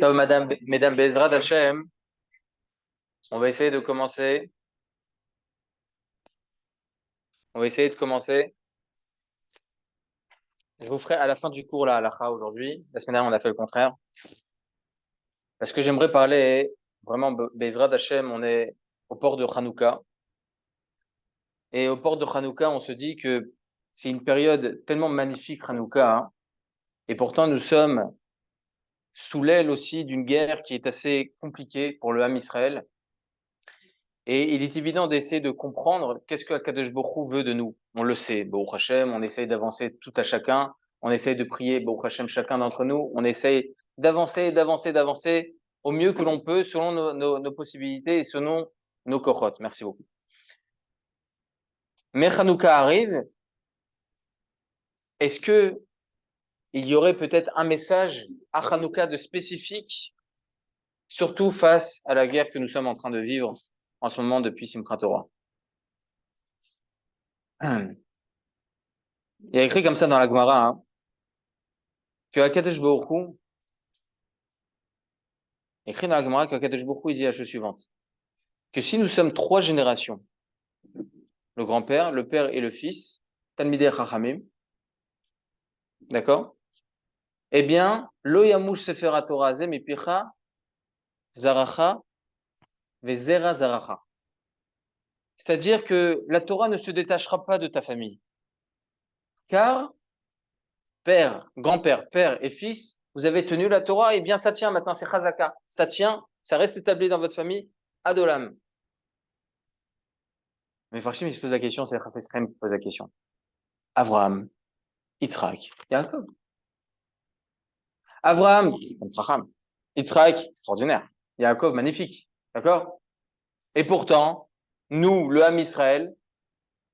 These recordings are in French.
Donc, mesdames Bezrat Hashem, on va essayer de commencer. On va essayer de commencer. Je vous ferai à la fin du cours la halakha aujourd'hui. La semaine dernière, on a fait le contraire. Parce que j'aimerais parler vraiment Bezrat Hashem, on est au port de Hanouka. Et au port de Hanouka, on se dit que c'est une période tellement magnifique, Hanouka. Hein. Et pourtant, nous sommes sous l'aile aussi d'une guerre qui est assez compliquée pour le Ham Israël. Et il est évident d'essayer de comprendre qu'est-ce que Akadosh Baruch Hu veut de nous. On le sait, Baruch Hashem, on essaye d'avancer tout à chacun, on essaye de prier, Baruch Hashem, chacun d'entre nous, on essaye d'avancer au mieux que l'on peut, selon nos possibilités et selon nos kochot. Merci beaucoup. Mais Hanouka arrive, est-ce que il y aurait peut-être un message à Hanouka de spécifique, surtout face à la guerre que nous sommes en train de vivre en ce moment depuis Simchat Torah? Il y a écrit comme ça dans la Gemara, hein, que Akadosh Baruch Hu, écrit dans la Gemara qu'Akadosh Baruch Hu, il dit la chose suivante, que si nous sommes trois générations, le grand-père, le père et le fils, Talmidei Chachamim, d'accord? Eh bien, Lo Yamush Sefer HaTorah Ze Mipicha Zaracha Vezera Zaracha. C'est-à-dire que la Torah ne se détachera pas de ta famille. Car père, grand-père, père et fils, vous avez tenu la Torah, et bien ça tient maintenant, c'est Chazaka. Ça tient, ça reste établi dans votre famille, Adolam. Mais Farshim, il se pose la question, c'est Chafetz Chaim qui pose la question. Avraham, Yitzhak, Yaakov. Avraham, Abraham. Yitzhak, extraordinaire. Yaakov, magnifique. D'accord? Et pourtant, nous, le Ham Israël,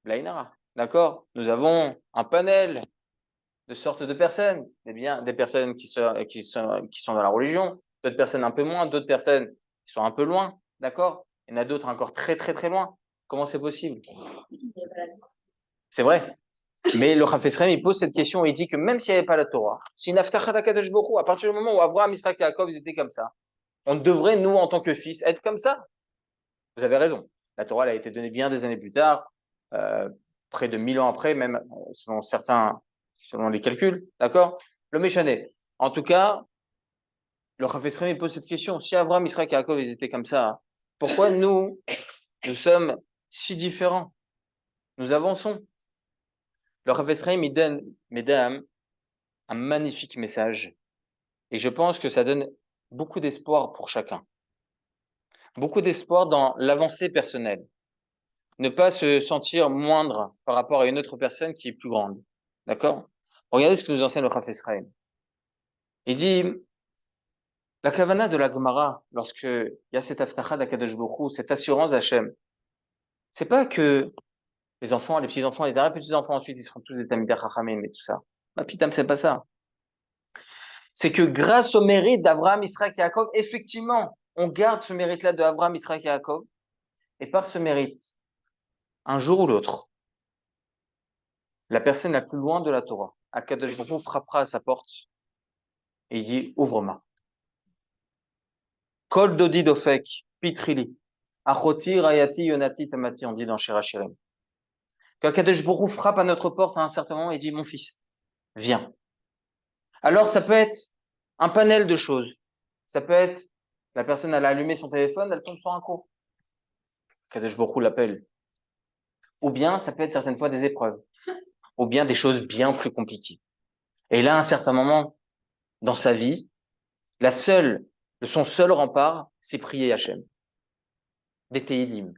Blainara. D'accord? Nous avons un panel de sortes de personnes. Des personnes qui sont dans la religion, d'autres personnes un peu moins, d'autres personnes qui sont un peu loin. D'accord? Il y en a d'autres encore très, très, très loin. Comment c'est possible? C'est vrai. Mais le Chafetz Chaim, il pose cette question et il dit que même s'il n'y avait pas la Torah, c'est une Haftarah d'Akadosh Baruch Hu. À partir du moment où Abraham, Yitzhak et Yaakov, ils étaient comme ça, on devrait, nous, en tant que fils, être comme ça. Vous avez raison. La Torah, elle a été donnée bien des années plus tard, euh, près de 1000 ans après, même selon les calculs, d'accord? Le Méchané. En tout cas, le Chafetz Chaim, il pose cette question. Si Abraham, Yitzhak et Yaakov, ils étaient comme ça, pourquoi nous sommes si différents? Nous avançons. Le Chafetz Chaim, il donne, mesdames, un magnifique message. Et je pense que ça donne beaucoup d'espoir pour chacun. Beaucoup d'espoir dans l'avancée personnelle. Ne pas se sentir moindre par rapport à une autre personne qui est plus grande. D'accord? Regardez ce que nous enseigne le Chafetz Chaim. Il dit, la kavana de la Gemara, lorsque il y a cette aftacha d'Akadosh Baruch Hu, cette assurance d'Hachem, c'est pas que les enfants, les petits-enfants, les arrière-petits-enfants ensuite, ils seront tous des Talmidei Chachamim et tout ça. Ma pitam, c'est pas ça. C'est que grâce au mérite d'Avraham, Israël et Yaakov, effectivement, on garde ce mérite-là de Avraham, Israël et Yaakov, et par ce mérite, un jour ou l'autre, la personne la plus loin de la Torah, Akadosh Baruch Hu frappera à sa porte et il dit ouvre-moi. Kol dodi dofek pitrili achoti rayati yonati tamati, on dit dans Shirachirim. Qu'Akadosh Baruch Hu frappe à notre porte à un certain moment et dit mon fils, viens. Alors ça peut être un panel de choses. Ça peut être la personne elle a allumé son téléphone, elle tombe sur un cours. Akadosh Baruch Hu l'appelle. Ou bien ça peut être certaines fois des épreuves, ou bien des choses bien plus compliquées. Et là, à un certain moment dans sa vie, son seul rempart, c'est prier Hachem, des Teilim.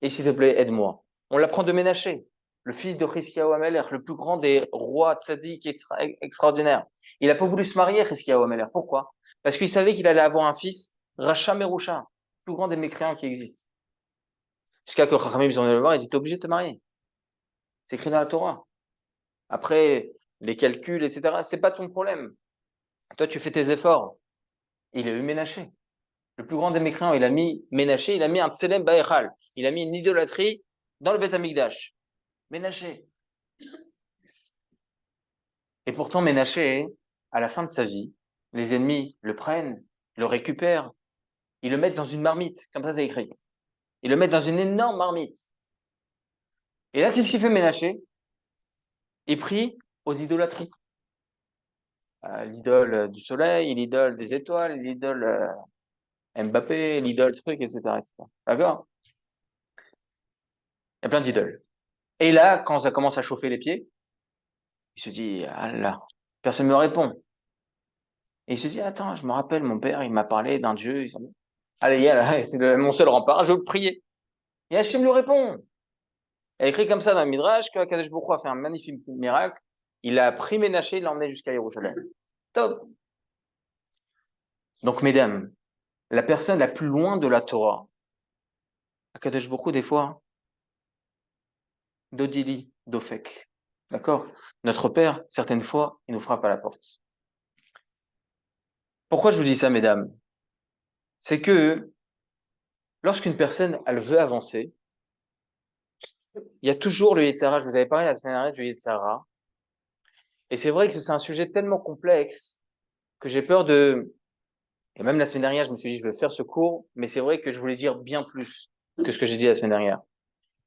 Et s'il te plaît, aide-moi. On l'apprend de Ménaché, le fils de Chizkiyahu Amelech, le plus grand des rois tzaddik extraordinaire. Il n'a pas voulu se marier, Chizkiyahu Amelech. Pourquoi? Parce qu'il savait qu'il allait avoir un fils, Racha Merusha, le plus grand des mécréants qui existent. Jusqu'à que Chachamim, ils ont le voir, ils disent, t'es obligé de te marier. C'est écrit dans la Torah. Après, les calculs, etc., c'est pas ton problème. Toi, tu fais tes efforts. Il a eu Ménaché. Le plus grand des mécréants, il a mis Ménaché, il a mis un Tselem Baechal. Il a mis une idolâtrie dans le Beth Amikdash. Ménaché. Et pourtant, Ménaché, à la fin de sa vie, Les ennemis le prennent, le récupèrent, ils le mettent dans une marmite, comme ça c'est écrit. Ils le mettent dans une énorme marmite. Et là, qu'est-ce qu'il fait Ménaché? Il prie aux idolâtries. L'idole du soleil, l'idole des étoiles, l'idole Mbappé, l'idole truc, etc., etc. D'accord? Il y a plein d'idoles. Et là, quand ça commence à chauffer les pieds, il se dit, ah là, personne ne me répond. Et il se dit, attends, je me rappelle, mon père, il m'a parlé d'un Dieu. Allez, c'est mon seul rempart, je veux le prier. Et Hachem lui répond. Il y a écrit comme ça dans le Midrash que Kadesh Baruch Hu a fait un magnifique miracle. Il a pris Ménaché, il l'a emmené jusqu'à Jérusalem. Top. Donc, mesdames, la personne la plus loin de la Torah, Kadesh Baruch Hu, des fois, Dodili, Dofek. D'accord? Notre Père, certaines fois, il nous frappe à la porte. Pourquoi je vous dis ça, mesdames? C'est que lorsqu'une personne, elle veut avancer, il y a toujours le Yetzirah. Je vous avais parlé la semaine dernière du Yetzirah. Et c'est vrai que c'est un sujet tellement complexe que j'ai peur de... Et même la semaine dernière, je me suis dit, je vais faire ce cours, mais c'est vrai que je voulais dire bien plus que ce que j'ai dit la semaine dernière.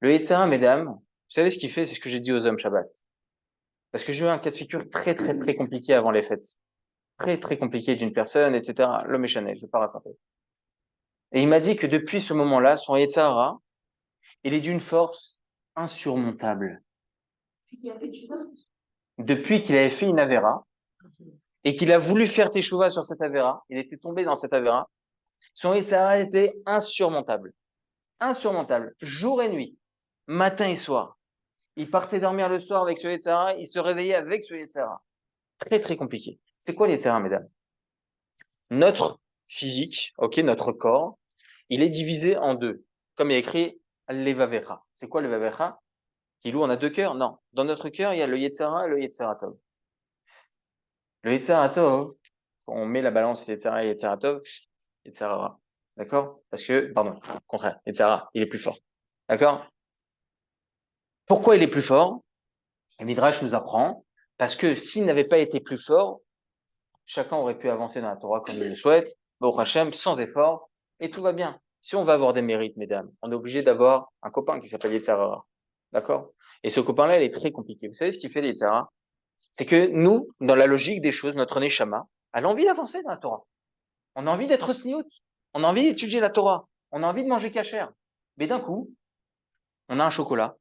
Le Yetzirah, mesdames, vous savez ce qu'il fait? C'est ce que j'ai dit aux hommes Shabbat. Parce que j'ai eu un cas de figure très, très, très compliqué avant les fêtes. Très, très compliqué d'une personne, etc. L'homme est Chanel, je ne vais pas raconter. Et il m'a dit que depuis ce moment-là, son Yetzirah, il est d'une force insurmontable. Depuis qu'il avait fait une Avera, et qu'il a voulu faire Teshuvah sur cette Avera, il était tombé dans cette Avera, son Yetzirah était insurmontable. Insurmontable. Jour et nuit. Matin et soir. Il partait dormir le soir avec ce Yetzirah, il se réveillait avec ce Yetzirah. Très, très compliqué. C'est quoi le Yetzirah, mesdames? Notre physique, ok, notre corps, il est divisé en deux. Comme il y a écrit Levavecha. C'est quoi le Levavecha? Kilou, on a deux cœurs? Non. Dans notre cœur, il y a le Yetzirah et le Yetzirah Tov. Le Yetzirah Tov, quand on met la balance Yetzirah et Yetzirah Tov, Yetzirah Ra. D'accord? Parce que, pardon, au contraire, Yetzirah, il est plus fort. D'accord? Pourquoi il est plus fort? Le Midrash nous apprend, parce que s'il n'avait pas été plus fort, chacun aurait pu avancer dans la Torah comme il le souhaite, Baruch Hashem, sans effort, et tout va bien. Si on va avoir des mérites, mesdames, on est obligé d'avoir un copain qui s'appelle Yetzirah. D'accord? Et ce copain-là, il est très compliqué. Vous savez ce qu'il fait, Yetzirah? C'est que nous, dans la logique des choses, notre Neshama, elle a envie d'avancer dans la Torah. On a envie d'être sniout. On a envie d'étudier la Torah. On a envie de manger kasher. Mais d'un coup, on a un chocolat.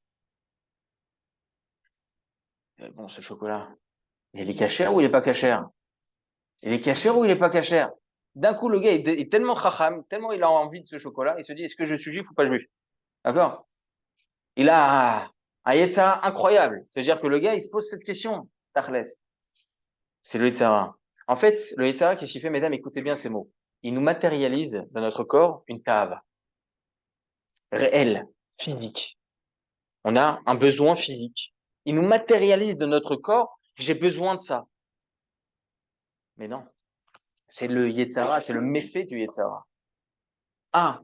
Et bon, ce chocolat, il est kasher ou il est pas kasher? Il est kasher ou il est pas kasher? D'un coup, le gars est tellement chacham, tellement il a envie de ce chocolat, il se dit, est-ce que je suis juif ou pas juif? D'accord? Il a un yetzara incroyable. C'est-à-dire que le gars, il se pose cette question. Tachles. C'est le yetzara. En fait, le yetzara, qu'est-ce qu'il fait, mesdames? Écoutez bien ces mots. Il nous matérialise dans notre corps une tave. Réelle, physique. On a un besoin physique. Il nous matérialise de notre corps. J'ai besoin de ça. Mais non. C'est le yetzara, c'est le méfait du yetzara. Ah,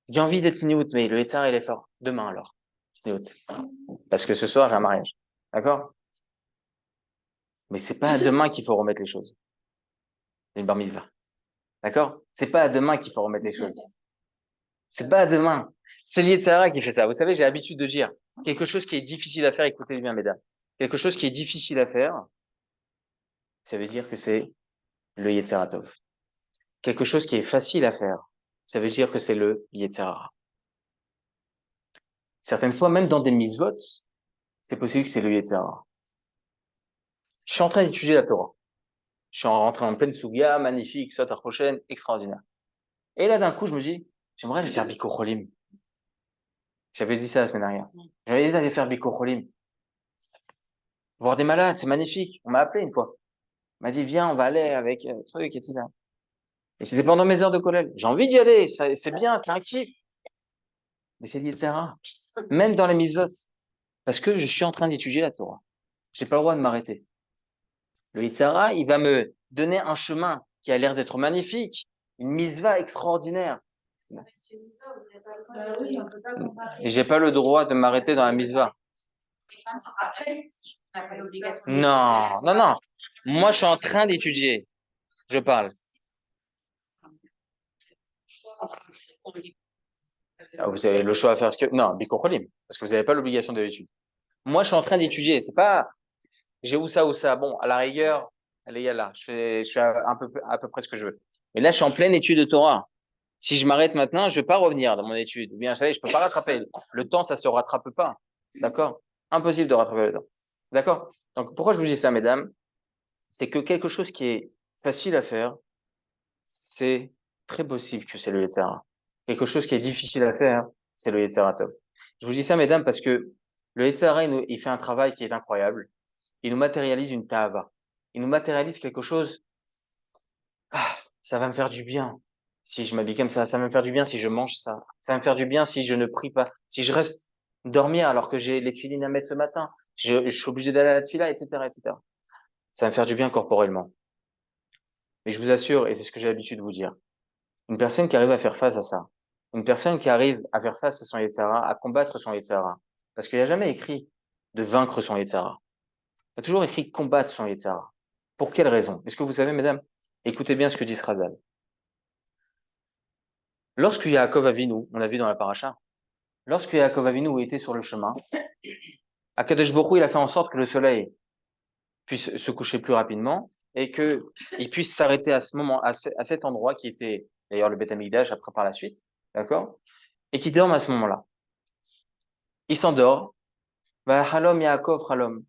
j'ai envie d'être sniout, mais le yetzara, il est fort. Demain, alors. Sniout. Parce que ce soir, j'ai un mariage. D'accord? Mais c'est pas à demain qu'il faut remettre les choses. Une bar mitzvah. D'accord? C'est pas à demain qu'il faut remettre les choses. C'est pas à demain. C'est le yetzara qui fait ça. Vous savez, j'ai l'habitude de dire quelque chose qui est difficile à faire, écoutez bien, mesdames. Quelque chose qui est difficile à faire, ça veut dire que c'est le yetzara tov. Quelque chose qui est facile à faire, ça veut dire que c'est le yetzara. Certaines fois, même dans des mitzvot, c'est possible que c'est le yetzara. Je suis en train d'étudier la Torah. Je suis rentré en pleine Sugia, magnifique, Sot HaChoshen, extraordinaire. Et là, d'un coup, je me dis, j'aimerais aller faire Biko Cholim. J'avais dit ça la semaine dernière. J'avais dit d'aller faire Biko Cholim. Voir des malades, c'est magnifique. On m'a appelé une fois. On m'a dit, viens, on va aller avec truc, etc. Et c'était pendant mes heures de collège. J'ai envie d'y aller, c'est bien, c'est un kiff. Mais c'est l'Yetzirah. Même dans les mitzvot. Parce que je suis en train d'étudier la Torah. J'ai pas le droit de m'arrêter. Le Yetzirah, il va me donner un chemin qui a l'air d'être magnifique. Une mitzvah extraordinaire. Et j'ai pas le droit de m'arrêter dans la mitzvah. Non, non, non. Moi, je suis en train d'étudier. Je parle. Ah, vous avez le choix à faire ce que... Non, Bikocholim, parce que vous n'avez pas l'obligation de l'étude. Moi, je suis en train d'étudier. C'est pas, j'ai où ça, où ça. Bon, à la rigueur, allez, là, je fais à peu près ce que je veux. Mais là, je suis en pleine étude de Torah. Si je m'arrête maintenant, je vais pas revenir dans mon étude. Ou bien, vous savez, je peux pas rattraper. Le temps, ça se rattrape pas. D'accord? Impossible de rattraper le temps. D'accord? Donc, pourquoi je vous dis ça, mesdames? C'est que quelque chose qui est facile à faire, c'est très possible que c'est le Yetzirah. Quelque chose qui est difficile à faire, c'est le Yetzirah Tov. Je vous dis ça, mesdames, parce que le Yetzirah, il fait un travail qui est incroyable. Il nous matérialise une tava. Il nous matérialise quelque chose. Ah, ça va me faire du bien si je m'habille comme ça. Ça va me faire du bien si je mange ça. Ça va me faire du bien si je ne prie pas. Si je reste dormir alors que j'ai les tefilines à mettre ce matin. Je suis obligé d'aller à la tefila, etc., etc. Ça va me faire du bien corporellement. Mais je vous assure, et c'est ce que j'ai l'habitude de vous dire, une personne qui arrive à faire face à ça, une personne qui arrive à faire face à son Yetzara, à combattre son Yetzara, parce qu'il n'y a jamais écrit de vaincre son Yetzara. Il y a toujours écrit combattre son Yetzara. Pour quelle raison? Est-ce que vous savez, mesdames? Écoutez bien ce que dit Sradal. Lorsque Yaakov Avinu, on l'a vu dans la paracha, lorsque Yaakov Avinu était sur le chemin, Akadosh Baruch Hu, il a fait en sorte que le soleil puisse se coucher plus rapidement et que il puisse s'arrêter à ce moment, à cet endroit qui était d'ailleurs le Beth Amikdash après par la suite, d'accord? Et qui dorme à ce moment-là. Il s'endort. Va halom Yaakov halom.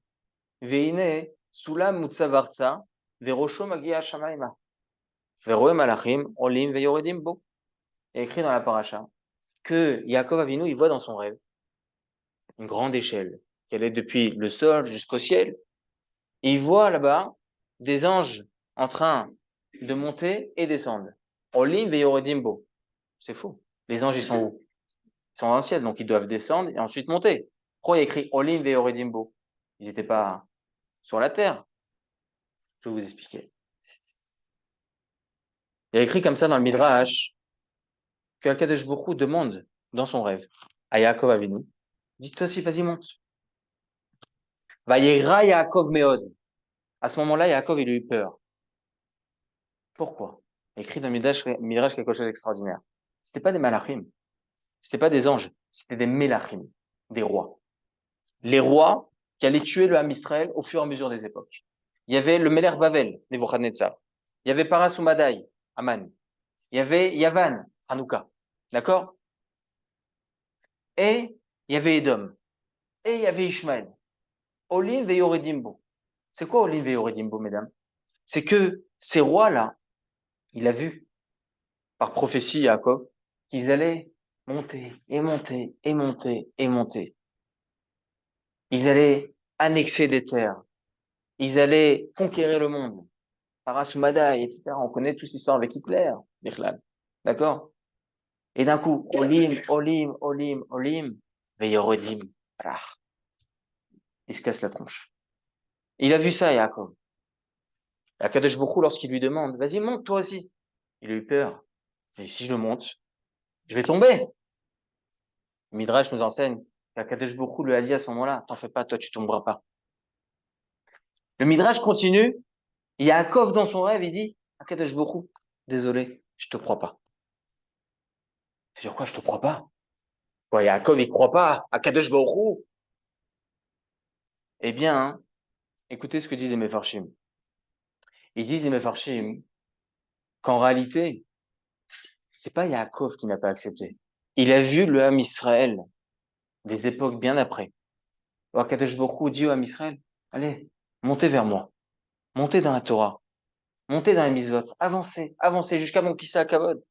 Veine sulam mutzavartza verosho magia shamaima. Veroe malachim olim veyoredim bo. Et écrit dans la paracha que Yaakov Avinu, il voit dans son rêve une grande échelle qui allait depuis le sol jusqu'au ciel. Et il voit là-bas des anges en train de monter et descendre. Olim veyoredim bo. C'est faux. Les anges, ils sont où? Ils sont dans le ciel, donc ils doivent descendre et ensuite monter. Pourquoi il y a écrit Olim veyoredim bo? Ils n'étaient pas sur la terre. Je vais vous expliquer. Il y a écrit comme ça dans le Midrash que Akadosh Baruch Hu demande dans son rêve à Yaakov Avinu, dis-toi aussi, vas-y, monte. Vayera Yaakov meod. À ce moment-là, Yaakov, il a eu peur. Pourquoi? Il y a écrit dans le Midrash quelque chose d'extraordinaire. C'était pas des malachim, c'était pas des anges, c'était des mélachim, des rois. Les rois qui allaient tuer le Ham Israël au fur et à mesure des époques. Il y avait le Meler Bavel, Nebuchadnezzar. Il y avait Parasumadai, Aman. Il y avait Yavan, Hanouka. D'accord? Et il y avait Edom. Et il y avait Ishmaël. Olim ve Yoredimbo. C'est quoi Olim ve Yoredimbo, mesdames? C'est que ces rois-là, il a vu par prophétie Jacob qu'ils allaient monter et monter et monter et monter. Ils allaient annexer des terres. Ils allaient conquérir le monde. Parasumada, etc. On connaît toute l'histoire avec Hitler, Bichlal. D'accord? Et d'un coup, Olim, Olim, Olim, Olim, ve Yoredim. Il se casse la tronche. Il a vu ça, Jacob. Akadosh Baruch Hu, lorsqu'il lui demande, vas-y, monte toi aussi. Il a eu peur. Et si je monte, je vais tomber. Midrash nous enseigne qu'Akadosh Baruch Hu lui a dit à ce moment-là, t'en fais pas, toi, tu tomberas pas. Le Midrash continue. Yaakov, dans son rêve, il dit, Akadosh Baruch Hu, désolé, je te crois pas. Sur quoi je te crois pas? Ouais, Yaakov, il croit pas. Akadosh Baruch Hu. Eh bien, hein, écoutez ce que disent les Mefarshim. Ils disent les Mefarshim qu'en réalité, c'est pas Yaakov qui n'a pas accepté. Il a vu le Ham Israël des époques bien après. Alors Kadosh Baruch Hu dit au Ham Israël, allez, montez vers moi, montez dans la Torah, montez dans les mitzvot, avancez, avancez jusqu'à mon Kissa Kavod,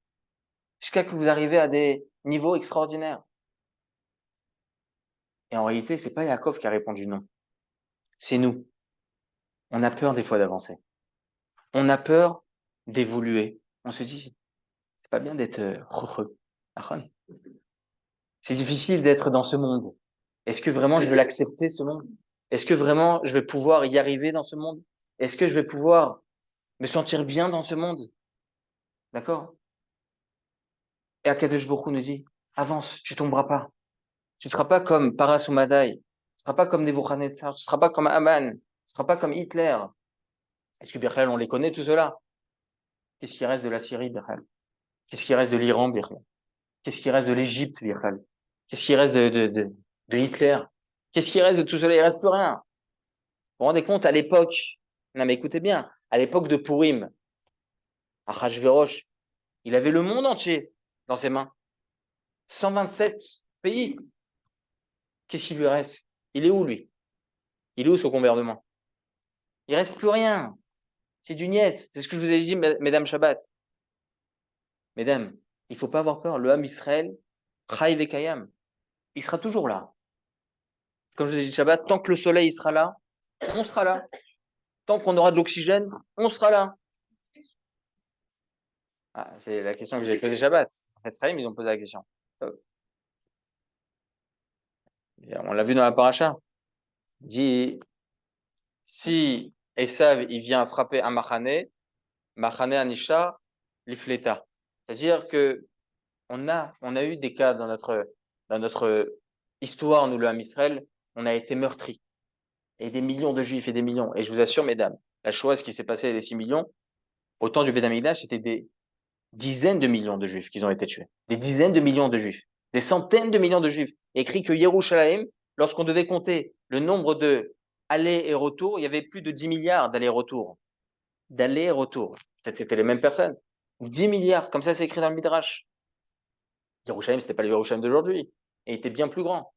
jusqu'à que vous arrivez à des niveaux extraordinaires. Et en réalité, c'est pas Yaakov qui a répondu non, c'est nous. On a peur des fois d'avancer. On a peur d'évoluer. On se dit, c'est pas bien d'être heureux. C'est difficile d'être dans ce monde. Est-ce que vraiment je vais l'accepter, ce monde? Est-ce que vraiment je vais pouvoir y arriver dans ce monde? Est-ce que je vais pouvoir me sentir bien dans ce monde? D'accord? Et Akadosh Baruch Hu nous dit, avance, tu tomberas pas. Tu ne seras pas comme Parasumadaï. Tu ne seras pas comme Nebuchadnezzar. Tu ne seras pas comme Aman. Tu ne seras pas comme Hitler. Est-ce que Birchal, on les connaît, tout cela? Qu'est-ce qui reste de la Syrie, Birhal? Qu'est-ce qui reste de l'Iran, Birhal? Qu'est-ce qui reste de l'Égypte, Birhal? Qu'est-ce qui reste de Hitler? Qu'est-ce qui reste de tout cela? Il reste plus rien. Vous vous rendez compte, à l'époque, non mais écoutez bien, à l'époque de Pourim, Achashverosh, il avait le monde entier dans ses mains. 127 pays. Qu'est-ce qui lui reste? Il est où, lui? Il est où, son gouvernement? Il reste plus rien. C'est du niet. C'est ce que je vous ai dit, mesdames Shabbat. Mesdames, il faut pas avoir peur. Le Ham Israël, Chai Vekayam, il sera toujours là. Comme je vous ai dit Shabbat, tant que le soleil sera là, on sera là. Tant qu'on aura de l'oxygène, on sera là. Ah, c'est la question que j'ai posée Shabbat. En fait, ils ont posé la question. On l'a vu dans la paracha. Il dit, si Esav, il vient frapper un Machane Anisha, l'ifleta. C'est-à-dire que on a eu des cas dans notre histoire, nous, le Ham Israël, on a été meurtris. Et des millions de juifs et des millions. Et je vous assure, mesdames, la chose, ce qui s'est passé, les 6 millions, au temps du Beth Amikdash, c'était des dizaines de millions de juifs qui ont été tués. Des dizaines de millions de juifs. Des centaines de millions de juifs. Écrit que Yerushalayim, lorsqu'on devait compter le nombre de allers et retours, il y avait plus de 10 milliards d'allers-retours. D'allers-retours. Peut-être c'était les mêmes personnes. 10 milliards, comme ça c'est écrit dans le Midrash. Yerushalayim, c'était pas le Yerushalayim d'aujourd'hui. Et il était bien plus grand.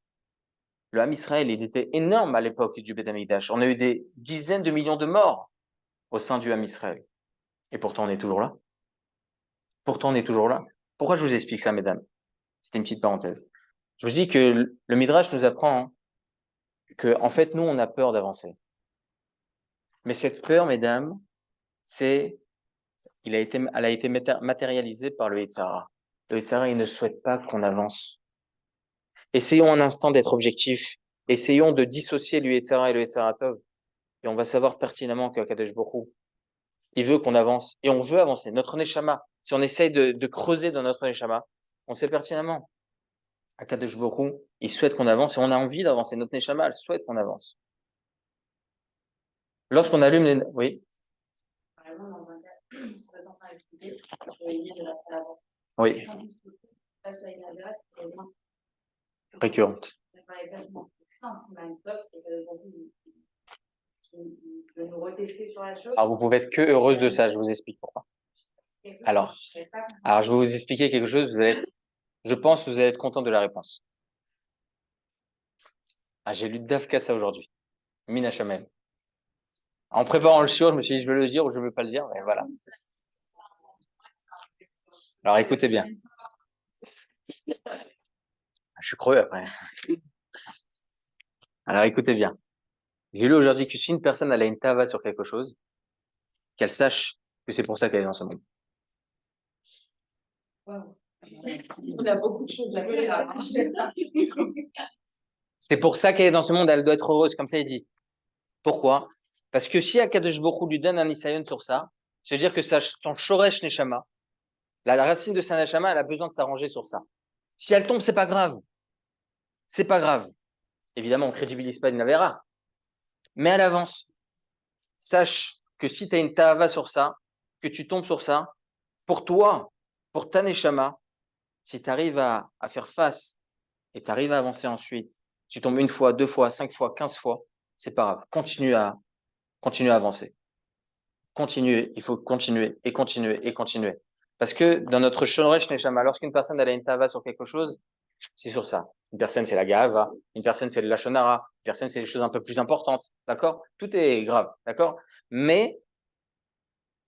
Le Ham Israël, il était énorme à l'époque du Beth Amikdash. On a eu des dizaines de millions de morts au sein du Ham Israël. Et pourtant, on est toujours là. Pourtant, on est toujours là. Pourquoi je vous explique ça, mesdames? C'était une petite parenthèse. Je vous dis que le Midrash nous apprend que, en fait, nous, on a peur d'avancer. Mais cette peur, mesdames, elle a été matérialisée par le Yetzirah. Le Yetzirah, il ne souhaite pas qu'on avance. Essayons un instant d'être objectifs. Essayons de dissocier le Yetzirah et le Yetzirah Tov. Et on va savoir pertinemment que Kadesh Baruch Hu, il veut qu'on avance. Et on veut avancer. Notre Neshama, si on essaye de creuser dans notre Neshama, on sait pertinemment. Akadosh Baruch Hu, il souhaite qu'on avance et on a envie d'avancer. Notre Neshama, elle souhaite qu'on avance. Lorsqu'on allume les... Oui. Par exemple, dans un cas, ce que tu es en train d'expliquer, je vais dire de la faire avant. Oui. Face à une averse, récurrente. Alors, vous pouvez être que heureuse de ça, je vous explique pourquoi. Alors, je vais vous expliquer quelque chose, je pense que vous allez être content de la réponse. J'ai lu Dafka ça aujourd'hui. Mina Shamel. En préparant le show, je me suis dit, je veux le dire ou je veux pas le dire, mais voilà. Alors, écoutez bien. Je suis creux après. Alors, écoutez bien. J'ai lu aujourd'hui que si une personne elle a une tava sur quelque chose, qu'elle sache que c'est pour ça qu'elle est dans ce monde. Wow. On a beaucoup de choses à faire. C'est pour ça qu'elle est dans ce monde, elle doit être heureuse, comme ça il dit. Pourquoi? Parce que si Akadosh Baruch Hu lui donne un Nisayon sur ça, c'est-à-dire que son Shoresh Neshama, la racine de sa Neshama, elle a besoin de s'arranger sur ça. Si elle tombe, c'est pas grave. C'est pas grave. Évidemment, on crédibilise pas une Navera. Mais à l'avance, sache que si tu as une Tahava sur ça, que tu tombes sur ça, pour toi, pour ta Neshama, si tu arrives à faire face et tu arrives à avancer ensuite, tu tombes une fois, 2 fois, 5 fois, 15 fois, c'est pas grave. Continue à avancer. Continuer, il faut continuer et continuer et continuer. Parce que dans notre Shoresh Neshama, lorsqu'une personne elle a une tava sur quelque chose, c'est sur ça. Une personne c'est la gava, une personne c'est le lachonara, une personne c'est des choses un peu plus importantes, d'accord? Tout est grave, d'accord? Mais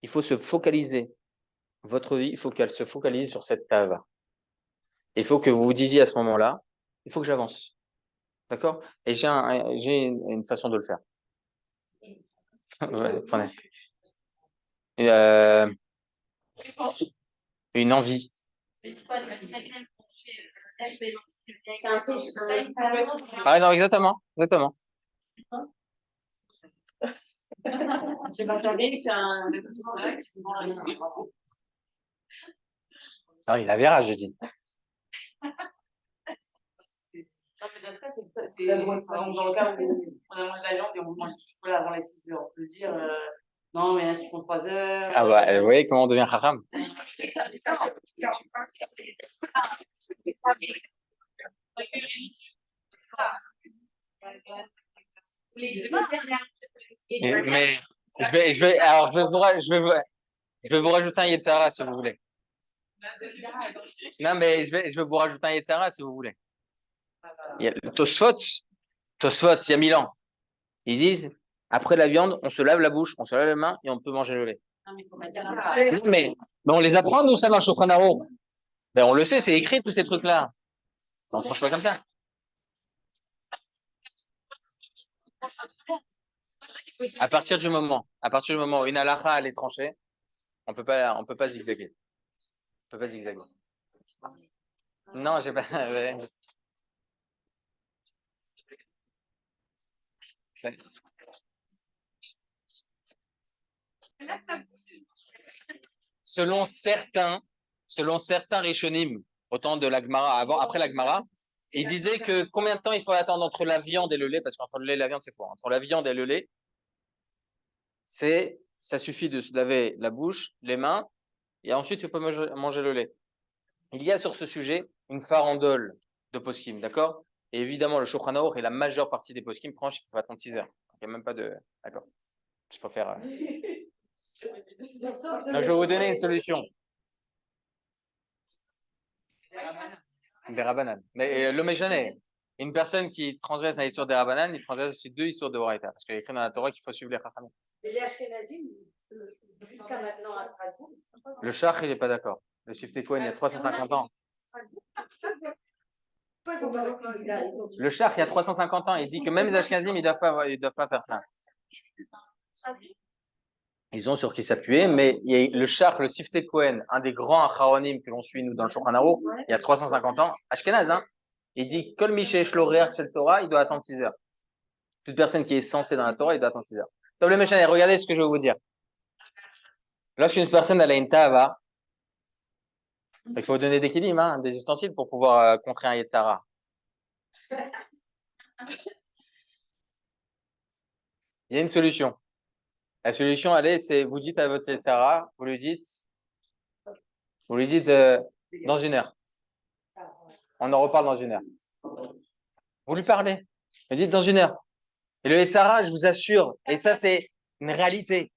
il faut se focaliser. Votre vie, il faut qu'elle se focalise sur cette tava. Il faut que vous vous disiez à ce moment-là, il faut que j'avance, d'accord? Et j'ai une façon de le faire. Ouais, prenez. Une envie. Ah non, exactement. Ah, il avait rage, j'ai dit. Non, mais d'après, c'est dans le cas où on a mangé la viande et on mange du chocolat avant les 6 heures. On peut se dire, Non, mais ils font 3 heures. Ah bah, vous voyez comment on devient Chacham? Mais alors, je vais vous rajouter un Yetzara si vous voulez. Non, mais je vais vous rajouter un Yetzara si vous voulez. Il y a le Tosfot, il y a 1000 ans. Ils disent, après la viande, on se lave la bouche, on se lave les mains et on peut manger le lait. Non, mais faut pas dire ça. Non, mais on les apprend, nous, ça, dans le Shulchan Aruch. Ben, on le sait, c'est écrit, tous ces trucs-là. On ne tranche pas comme ça. À partir du moment où une halakha, elle est tranchée, on peut pas zigzaguer. On peut pas zigzaguer. Non, j'ai pas. Selon certains Rishonim, au temps de la Gemara, après la Gemara, ils disaient que combien de temps il faut attendre entre la viande et le lait, parce qu'entre le lait et la viande, c'est fort. Entre la viande et le lait, ça suffit de se laver la bouche, les mains, et ensuite tu peux manger le lait. Il y a sur ce sujet une farandole de poskim, d'accord? Et évidemment, le Shulchan Aruch et la majeure partie des poskim tranchent qu'il faut attendre 6 heures. Il n'y a même pas de. D'accord. Je préfère. Donc, je vais vous donner une solution. Des rabanan. Mais le méjané, une personne qui transgresse la histoire des rabanan, il transgresse aussi 2 histoires de Horaïta. Parce qu'il est écrit dans la Torah qu'il faut suivre les chachamim. Et les Ashkenazim, jusqu'à maintenant à Strasbourg, le Shach, il n'est pas d'accord. Le Shifteh Kohen, il y a 350 ans. Le Shach, il y a 350 ans, il dit que même les Ashkenazim, ils doivent pas faire ça. Ils ont sur qui s'appuyer, mais il y a le Shach, le Shifteh Kohen, un des grands acharonim que l'on suit, nous, dans le Shulchan Aruch, il y a 350 ans, Ashkenaz, hein, il dit que le Michesh Loréach chez le Torah, il doit attendre 6 heures. Toute personne qui est censée dans la Torah, il doit attendre 6 heures. Donc, les méchants, regardez ce que je vais vous dire. Lorsqu'une personne elle a une tava, il faut donner des kilim, hein, des ustensiles pour pouvoir contrer un Yetzara. Il y a une solution. La solution, allez, c'est vous dites à votre Yetzara, vous lui dites dans 1 heure. On en reparle dans 1 heure. Vous lui parlez. Vous dites dans 1 heure. Et le Yetzara, je vous assure, et ça c'est une réalité.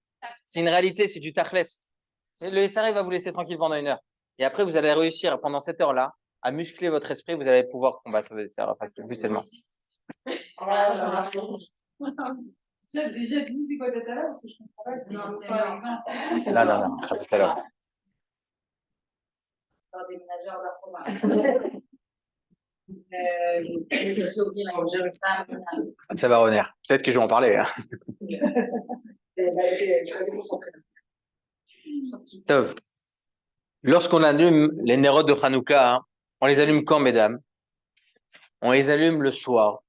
C'est une réalité, c'est du tachles. Le Yetzara, il va vous laisser tranquille pendant 1 heure. Et après, vous allez réussir pendant cette heure-là à muscler votre esprit, vous allez pouvoir combattre le Yetzara. Le but, c'est le mort. Déjà, dis-nous c'est quoi tout à l'heure, parce que je comprends pas. Non, c'est mort. Non, ça tout à l'heure. Dans des ménageurs d'approbation. Ça va revenir. Peut-être que je vais en parler. Hein. Tov. Lorsqu'on allume les nérodes de Hanouka, hein, on les allume quand, mesdames? On les allume le soir.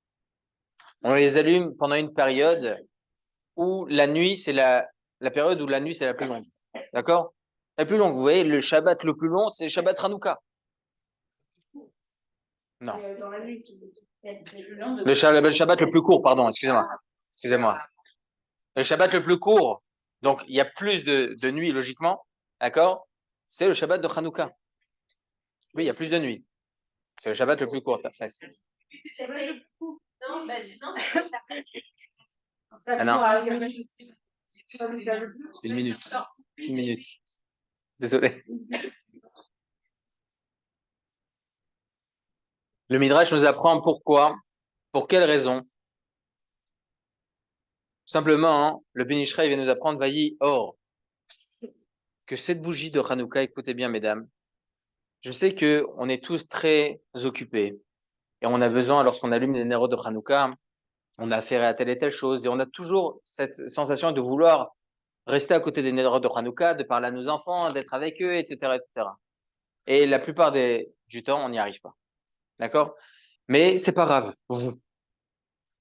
On les allume pendant une période où la nuit, c'est la période où la nuit, c'est la plus longue. D'accord? La plus longue. Vous voyez, le Shabbat le plus long, c'est le Shabbat Hanouka. Non. Le Shabbat le plus court, pardon, excusez-moi. Le Shabbat le plus court, donc il y a plus de nuits, logiquement, d'accord? C'est le Shabbat de Hanouka. Oui, il y a plus de nuits. C'est le Shabbat le plus court. Non, Ah non. Une minute. Désolé. Le Midrash nous apprend pourquoi, pour quelle raison. Simplement, hein, le Ben Ish Chai vient nous apprendre Vayi Or, que cette bougie de Hanouka, écoutez bien, mesdames, je sais que on est tous très occupés et on a besoin, lorsqu'on allume les nérodes de Hanouka, on a affaire à telle et telle chose et on a toujours cette sensation de vouloir rester à côté des nérodes de Hanouka, de parler à nos enfants, d'être avec eux, etc., etc. Et la plupart du temps, on n'y arrive pas. D'accord? Mais c'est pas grave.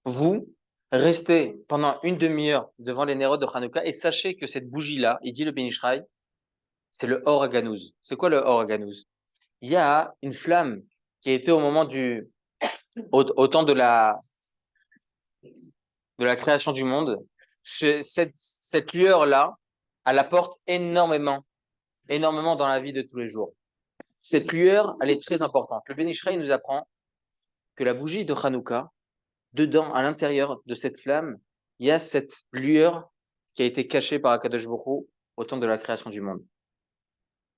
Vous restez pendant une demi-heure devant les nérodes de Hanouka et sachez que cette bougie-là, il dit le Ben Ish Chai, c'est le Or Haganouz. C'est quoi le Or Haganouz? Il y a une flamme qui a été au moment au temps de la création du monde. Cette lueur-là, elle apporte énormément dans la vie de tous les jours. Cette lueur, elle est très importante. Le Ben Ish Chai nous apprend que la bougie de Hanouka, dedans, à l'intérieur de cette flamme, il y a cette lueur qui a été cachée par Akadosh Baruch Hu au temps de la création du monde.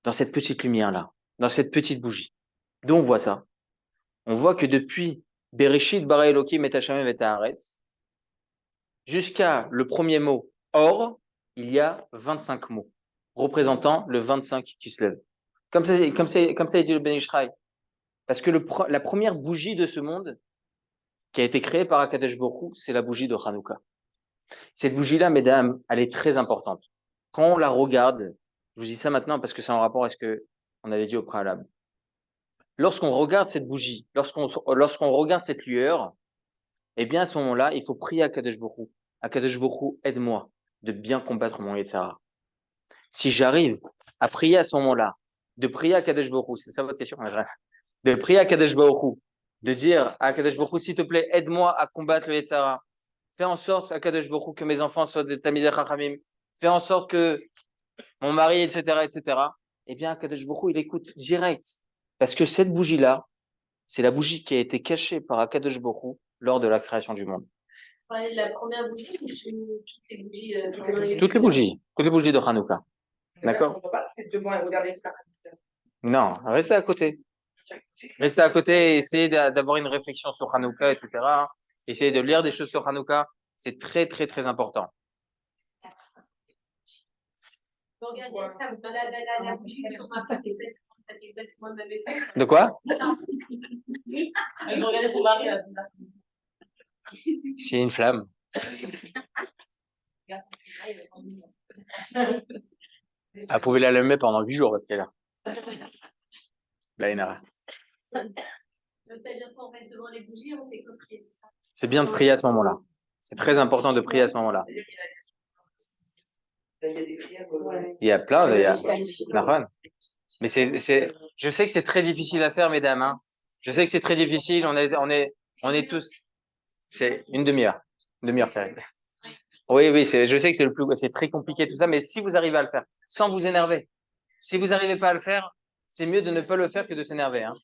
Dans cette petite lumière-là, dans cette petite bougie. D'où on voit ça? On voit que depuis Bereshit bara Elokim et Hashem et Haaretz, jusqu'à le premier mot or, il y a 25 mots représentant le 25 qui se lève. Comme ça est dit le Ben Ish Chai. Parce que la première bougie de ce monde qui a été créée par Akadosh Baruch Hu, c'est la bougie de Hanouka. Cette bougie-là, mesdames, elle est très importante. Quand on la regarde, je vous dis ça maintenant parce que c'est en rapport à ce que on avait dit au préalable. Lorsqu'on regarde cette bougie, lorsqu'on regarde cette lueur, eh bien, à ce moment-là, il faut prier à Akadosh Baruch Hu. Akadosh Baruch Hu, aide-moi de bien combattre mon Yetzara. Si j'arrive à prier à ce moment-là, de prier à Akadosh Baruch Hu, c'est ça votre question? De prier à Akadosh Baruch Hu, de dire à Akadosh Baruch Hu, s'il te plaît, aide-moi à combattre le Yetzara. Fais en sorte, Akadosh Baruch Hu, que mes enfants soient des Talmidei Chachamim. Fais en sorte que mon mari, etc., etc. Eh bien, Akadosh Baruch Hu, il écoute direct. Parce que cette bougie-là, c'est la bougie qui a été cachée par Akadosh Baruch Hu lors de la création du monde. La première bougie, ou toutes les bougies Toutes les bougies de Hanouka. D'accord? On ne peut pas rester devant et regarder ça. Non, restez à côté. Restez à côté et essayez d'avoir une réflexion sur Hanouka, etc. Essayez de lire des choses sur Hanouka. C'est très, très, très important. Regardez ça, la bougie sur ma face, c'est exactement le même effet. De quoi? Regardez son mari. C'est une flamme. Vous pouvez l'allumer pendant 8 jours, votre là. Là, C'est-à-dire qu'on reste devant les bougies, on fait que prier, c'est ça? c'est bien de prier à ce moment-là. C'est très important de prier à ce moment-là. Il y a plein de... Mais je sais que c'est très difficile à faire, mesdames. Hein. Je sais que c'est très difficile. On est tous... C'est une demi-heure. Une demi-heure terrible. Oui, je sais que c'est très compliqué tout ça, mais si vous arrivez à le faire, sans vous énerver, si vous n'arrivez pas à le faire, c'est mieux de ne pas le faire que de s'énerver. Hein.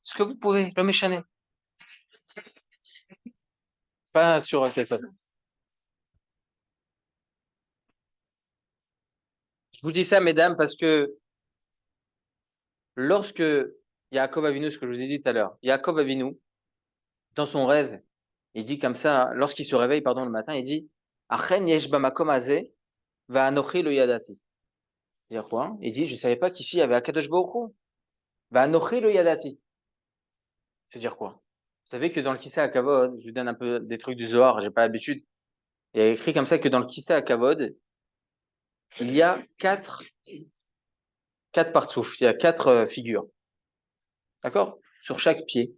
Ce que vous pouvez, le méchané. Pas sur un téléphone. Je vous dis ça, mesdames, parce que lorsque Yaakov Avinu, ce que je vous ai dit tout à l'heure, Yaakov Avinu, dans son rêve, il dit comme ça, lorsqu'il se réveille, le matin, il dit Achen yesh bamakom hazeh va'anochi lo yadati. C'est-à-dire quoi? Il dit, je ne savais pas qu'ici il y avait Akadosh Baruch Hu. Va'anochi lo yadati. C'est-à-dire quoi? Vous savez que dans le Kissa Kavod, je vous donne un peu des trucs du Zohar, j'ai pas l'habitude. Il y a écrit comme ça que dans le Kissa Kavod, il y a quatre partsouf, il y a 4 figures. D'accord? Sur chaque pied.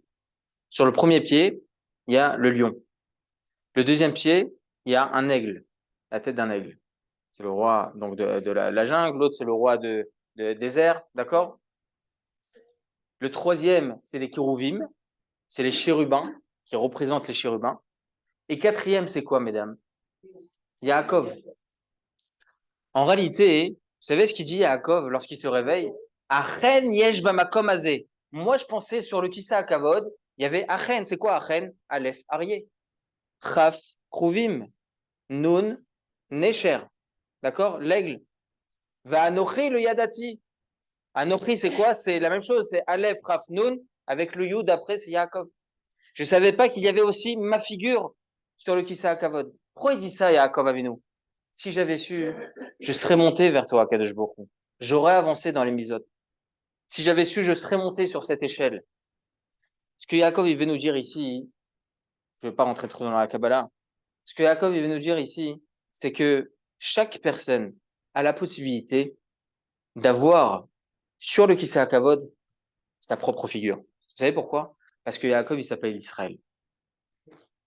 Sur le premier pied, il y a le lion. Le deuxième pied, il y a un aigle, la tête d'un aigle. C'est le roi donc de la jungle, l'autre c'est le roi de désert, d'accord? Le troisième, c'est les kérouvim, c'est les chérubins qui représentent les chérubins. Et quatrième, c'est quoi, mesdames? Yaakov. En réalité, vous savez ce qu'il dit Yaakov lorsqu'il se réveille? Achen yesh bamakom hazeh. Moi, je pensais sur le Kissa Kavod, il y avait Achen. C'est quoi Achen? Aleph, Arié. Chaf, Kruvim. Nun, Necher. D'accord? L'aigle. Va Anochi le Yadati. Anochi, c'est quoi? C'est la même chose. C'est Aleph, Raf, Nun. Avec le Yud, après, c'est Yaakov. Je ne savais pas qu'il y avait aussi ma figure sur le Kissa Kavod. Pourquoi il dit ça, Yaakov Avinu? Si j'avais su, je serais monté vers toi, Kadosh Baruch Hu. J'aurais avancé dans les misotes. Si j'avais su, je serais monté sur cette échelle. Ce que Yaakov, il veut nous dire ici, je ne vais pas rentrer trop dans la Kabbalah. Ce que Yaakov, il veut nous dire ici, c'est que chaque personne a la possibilité d'avoir sur le Kissa Kavod sa propre figure. Vous savez pourquoi? Parce que Yaakov, il s'appelle Israël.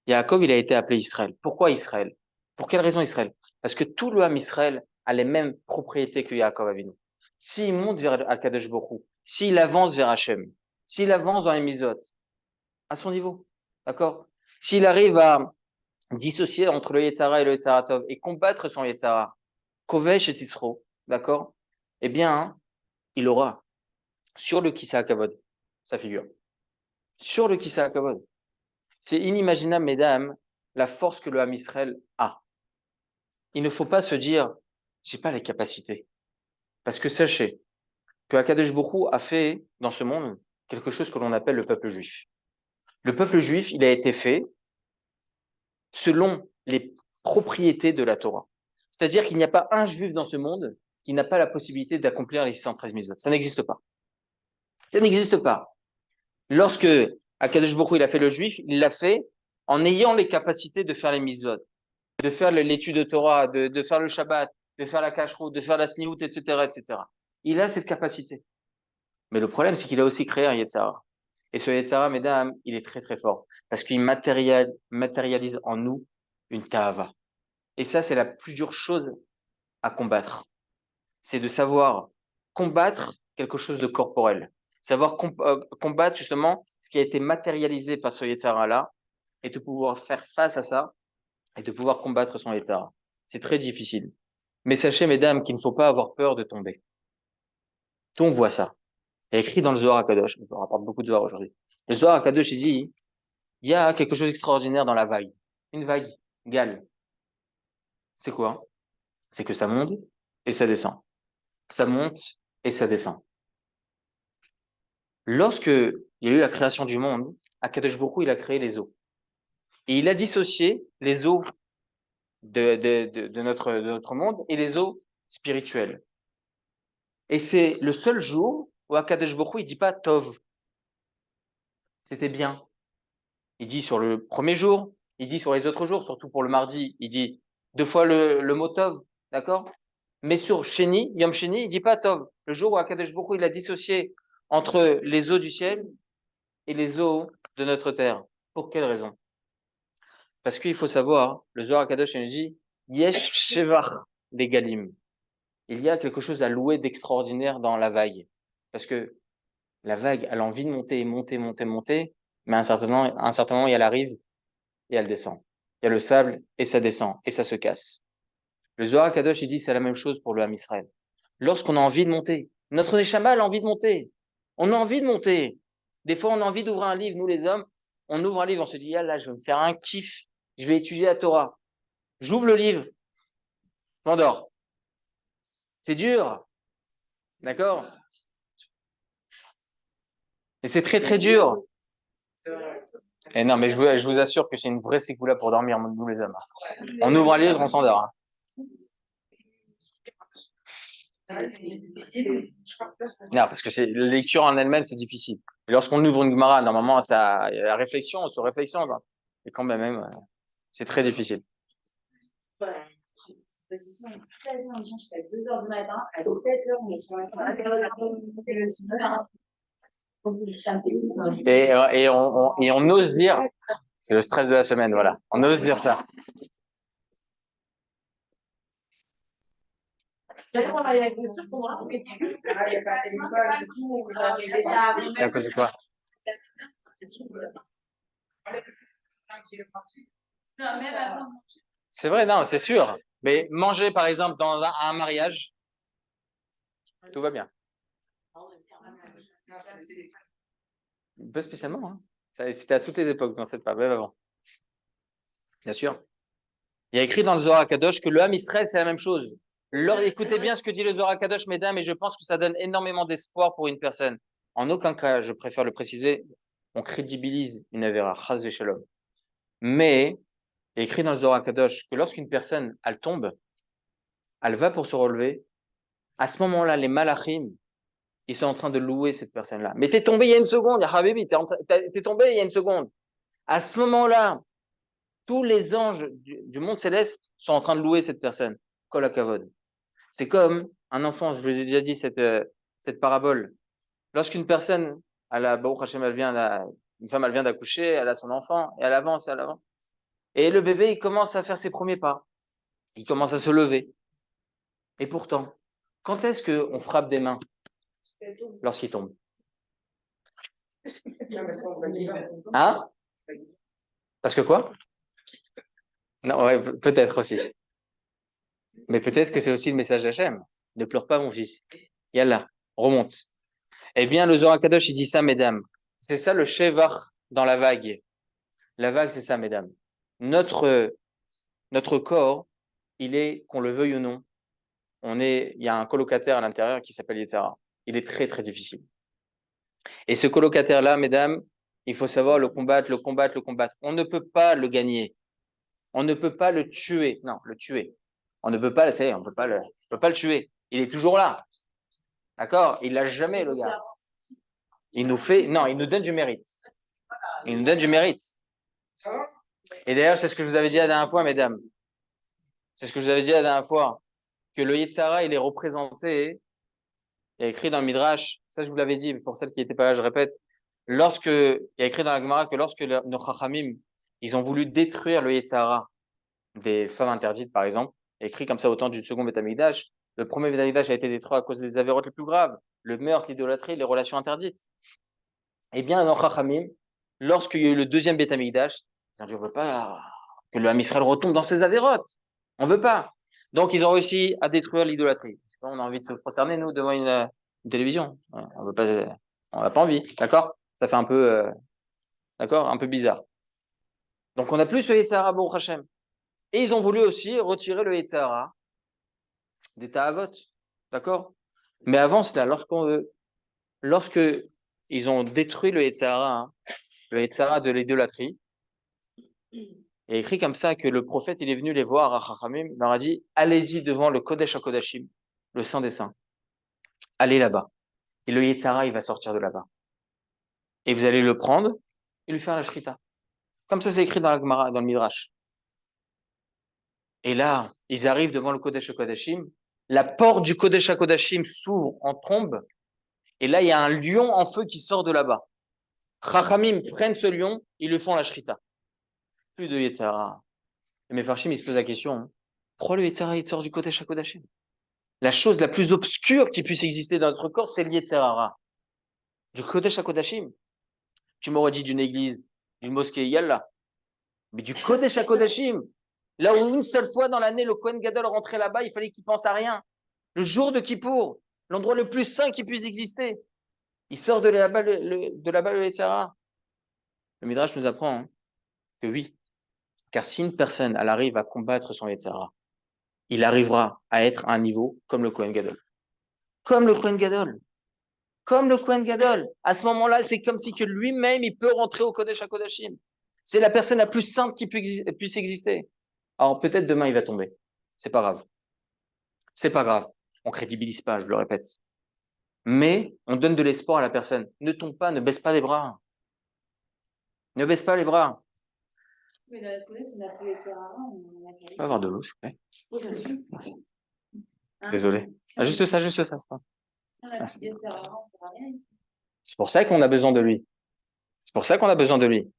Yaakov, il a été appelé Israël. Pourquoi Israël? Pour quelle raison Israël? Parce que tout le Ham Israël a les mêmes propriétés que Yaakov Avinu. S'il monte vers Akadosh Baruch Hu, s'il avance vers Hachem, s'il avance dans les misotes, à son niveau, d'accord? S'il arrive à dissocier entre le Yetzara et le Yetzara Tov et combattre son Yetzara, Kovesh et Tisro, d'accord? Eh bien, il aura sur le Kissa Kavod, sa figure. Sur le Kissa Kavod. C'est inimaginable, mesdames, la force que le Ham Israël a. Il ne faut pas se dire, j'ai pas les capacités. Parce que sachez que Akadosh Baruch Hu a fait dans ce monde quelque chose que l'on appelle le peuple juif. Le peuple juif, il a été fait selon les propriétés de la Torah. C'est-à-dire qu'il n'y a pas un juif dans ce monde qui n'a pas la possibilité d'accomplir les 613 mitzvot. Ça n'existe pas. Ça n'existe pas. Lorsque Akadosh Baruch Hu, il a fait le juif, il l'a fait en ayant les capacités de faire les mitzvot, de faire l'étude de Torah, de faire le Shabbat, de faire la kashrut, de faire la sniout, etc., etc. Il a cette capacité. Mais le problème, c'est qu'il a aussi créé un Yetzara. Et ce Yetzara, mesdames, il est très très fort. Parce qu'il matérialise en nous une Ta'ava. Et ça, c'est la plus dure chose à combattre. C'est de savoir combattre quelque chose de corporel. Savoir combattre justement ce qui a été matérialisé par ce Yetzara-là et de pouvoir faire face à ça et de pouvoir combattre son Yetzara. C'est très difficile. Mais sachez, mesdames, qu'il ne faut pas avoir peur de tomber. Tout on voit ça. Il y a écrit dans le Zohar HaKadosh, je vous rapporte beaucoup de Zohar aujourd'hui. Le Zohar HaKadosh, il dit, il y a quelque chose d'extraordinaire dans la vague. Une vague, gale. C'est quoi? C'est que ça monte et ça descend. Ça monte et ça descend. Lorsque il y a eu la création du monde, HaKadosh Baruch Hu, il a créé les eaux. Et il a dissocié les eaux de notre monde et les eaux spirituelles. Et c'est le seul jour où HaKadosh Baruch Hu, il dit pas Tov. C'était bien. Il dit sur le premier jour, il dit sur les autres jours, surtout pour le mardi, il dit 2 fois le mot Tov, d'accord? Mais sur Sheni, Yom Sheni, il dit pas Tov. Le jour où HaKadosh Baruch Hu, il a dissocié entre les eaux du ciel et les eaux de notre terre. Pour quelle raison? Parce qu'il faut savoir, le Zohar HaKadosh, il nous dit Yesh Shevach Legalim. Il y a quelque chose à louer d'extraordinaire dans la vague. Parce que la vague, elle a envie de monter, monter, monter, monter, mais à un certain moment, elle arrive et elle descend. Il y a le sable et ça descend et ça se casse. Le Zohar Kadosh, il dit c'est la même chose pour le Ham Israël. Lorsqu'on a envie de monter, notre Neshama a envie de monter. On a envie de monter. Des fois, on a envie d'ouvrir un livre, nous les hommes, on ouvre un livre, on se dit, ah là, je vais me faire un kiff, je vais étudier la Torah. J'ouvre le livre, je m'endors. C'est dur, d'accord? Et c'est très très dur. Et non, mais je vous assure que c'est une vraie sécoula pour dormir, nous les hommes. On ouvre un livre, on s'endort. Non, parce que c'est la lecture en elle-même, c'est difficile. Et lorsqu'on ouvre une Gemara, normalement, ça, la réflexion, sur réflexion, quoi. Et quand même, c'est très difficile. Et on ose dire, c'est le stress de la semaine, voilà. On ose dire ça. C'est à cause de quoi? C'est vrai, non, c'est sûr. Mais manger, par exemple, dans un mariage, tout va bien. Pas spécialement, hein. C'était à toutes les époques, en fait, pas même avant. Bien sûr. Il y a écrit dans le Zohar Kadosh que le Ham Israël, c'est la même chose. Écoutez bien ce que dit le Zohar Kadosh, mesdames, et je pense que ça donne énormément d'espoir pour une personne. En aucun cas, je préfère le préciser, on crédibilise une avéra, chas v'shalom. Mais, il y a écrit dans le Zohar Kadosh que lorsqu'une personne, elle tombe, elle va pour se relever, à ce moment-là, les malachim, ils sont en train de louer cette personne-là. Mais t'es tombé il y a une seconde, ya Habibi, t'es tombé il y a une seconde. À ce moment-là, tous les anges du monde céleste sont en train de louer cette personne. Kol hakavod. C'est comme un enfant, je vous ai déjà dit cette parabole. Lorsqu'une personne, Baruch Hashem, une femme, elle vient d'accoucher, elle a son enfant, et elle avance, elle avance. Et le bébé, il commence à faire ses premiers pas. Il commence à se lever. Et pourtant, quand est-ce qu'on frappe des mains? Lorsqu'il tombe. Hein? Parce que quoi? Non, ouais, peut-être aussi. Mais peut-être que c'est aussi le message d'Hachem. Ne pleure pas, mon fils. Yallah, remonte. Eh bien, le Zohar Kadosh, il dit ça, mesdames. C'est ça le Shevar dans la vague. La vague, c'est ça, mesdames. Notre, notre corps, il est, qu'on le veuille ou non, il y a un colocataire à l'intérieur qui s'appelle Yetzara. Il est très, très difficile. Et ce colocataire-là, mesdames, il faut savoir le combattre, le combattre, le combattre. On ne peut pas le gagner. On ne peut pas le tuer. Non, le tuer. On ne peut pas, ça y est, on peut pas le tuer. Il est toujours là. D'accord? Il l'a jamais, le gars. Non, il nous donne du mérite. Il nous donne du mérite. Et d'ailleurs, c'est ce que je vous avais dit la dernière fois, mesdames. C'est ce que je vous avais dit la dernière fois. Que le Yetzara, il est représenté, il y a écrit dans le Midrash, ça je vous l'avais dit, mais pour celles qui n'étaient pas là, je répète, il y a écrit dans la Gemara que lorsque nos Chachamim, ils ont voulu détruire le Yetzara des femmes interdites, par exemple, écrit comme ça au temps du second Beth Amikdash, le premier Beth Amikdash a été détruit à cause des avérotes les plus graves, le meurtre, l'idolâtrie, les relations interdites. Eh bien, nos Chachamim, lorsqu'il y a eu le deuxième Beth Amikdash, ils ont dit, on veut pas que le Ham Israël retombe dans ses avérotes. On veut pas. Donc, ils ont réussi à détruire l'idolâtrie. On a envie de se prosterner, nous, devant une télévision. On veut pas, on n'a pas envie. D'accord? Ça fait un peu, d'accord? Un peu bizarre. Donc, on n'a plus ce Yetzara, Baruch Hashem. Et ils ont voulu aussi retirer le Yetzara des Ta'avot. D'accord? Mais avant cela, lorsque ils ont détruit le Yetzara, hein, le Yetzara de l'idolâtrie, il est écrit comme ça que le prophète, il est venu les voir à Chachamim, il leur a dit, allez-y devant le Kodesh HaKodashim, le Saint des Saints. Allez là-bas. Et le Yetzara, il va sortir de là-bas. Et vous allez le prendre et lui faire la shrita. Comme ça, c'est écrit dans la Gemara, dans le Midrash. Et là, ils arrivent devant le Kodesh HaKodashim. La porte du Kodesh HaKodashim s'ouvre en trombe. Et là, il y a un lion en feu qui sort de là-bas. Chachamim prennent ce lion, ils lui font la shrita. Plus de Yetzara. Et mes farshim, ils se posent la question, hein, pourquoi le Yetzara, il sort du Kodesh HaKodashim? La chose la plus obscure qui puisse exister dans notre corps, c'est le Yetzirara. Du Kodesh HaKodashim. Tu m'aurais dit d'une église, d'une mosquée, yallah. Mais du Kodesh HaKodashim. Là où une seule fois dans l'année, le Kohen Gadol rentrait là-bas, il fallait qu'il pense à rien. Le jour de Kippour, l'endroit le plus saint qui puisse exister. Il sort de là-bas le Yetzirara. Le Midrash nous apprend hein, que oui. Car si une personne, elle arrive à combattre son Yetzirara, il arrivera à être à un niveau comme le Kohen Gadol. Comme le Kohen Gadol. Comme le Kohen Gadol. À ce moment-là, c'est comme si que lui-même, il peut rentrer au Kodesh HaKodashim. C'est la personne la plus sainte qui puisse exister. Alors peut-être demain, il va tomber. C'est pas grave. C'est pas grave. On crédibilise pas, je le répète. Mais on donne de l'espoir à la personne. Ne tombe pas, ne baisse pas les bras. Ne baisse pas les bras. Mais dans la connaisse, on a fait les terrains, on a On va avoir de l'eau, s'il vous plaît. Oui, bien sûr. Merci. Hein? Désolé. Ah, juste ça, c'est pas. Si on a fait des terrains, on ne sert à rien. C'est pour ça qu'on a besoin de lui. C'est pour ça qu'on a besoin de lui.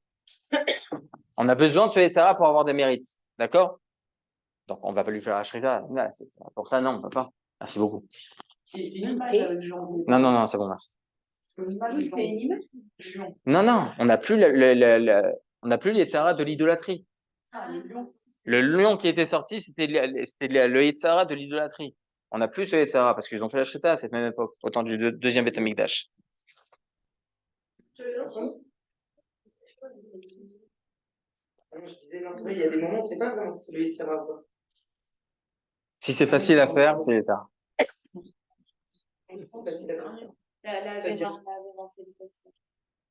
On a besoin de ce Yetzirah pour avoir des mérites. D'accord? Donc, on va pas lui faire la shrita. Pour ça, non, on peut pas. Merci beaucoup. C'est une image avec Jean. Non, c'est bon, merci. C'est une image Oui, c'est une image. Non, on n'a plus on n'a plus le Yetzirah de l'idolâtrie. Ah, les lions. Le lion qui était sorti, c'était le Yetzirah de l'idolâtrie. On n'a plus ce Yetzirah parce qu'ils ont fait la shrita à cette même époque, au temps du deuxième Beth Amikdash. Je disais, non, c'est vrai, il y a des moments, on ne sait pas vraiment si c'est le Yetzirah ou pas. Si c'est facile à faire, c'est Yetzirah. C'est facile à faire. La C'est-à-dire c'est facile.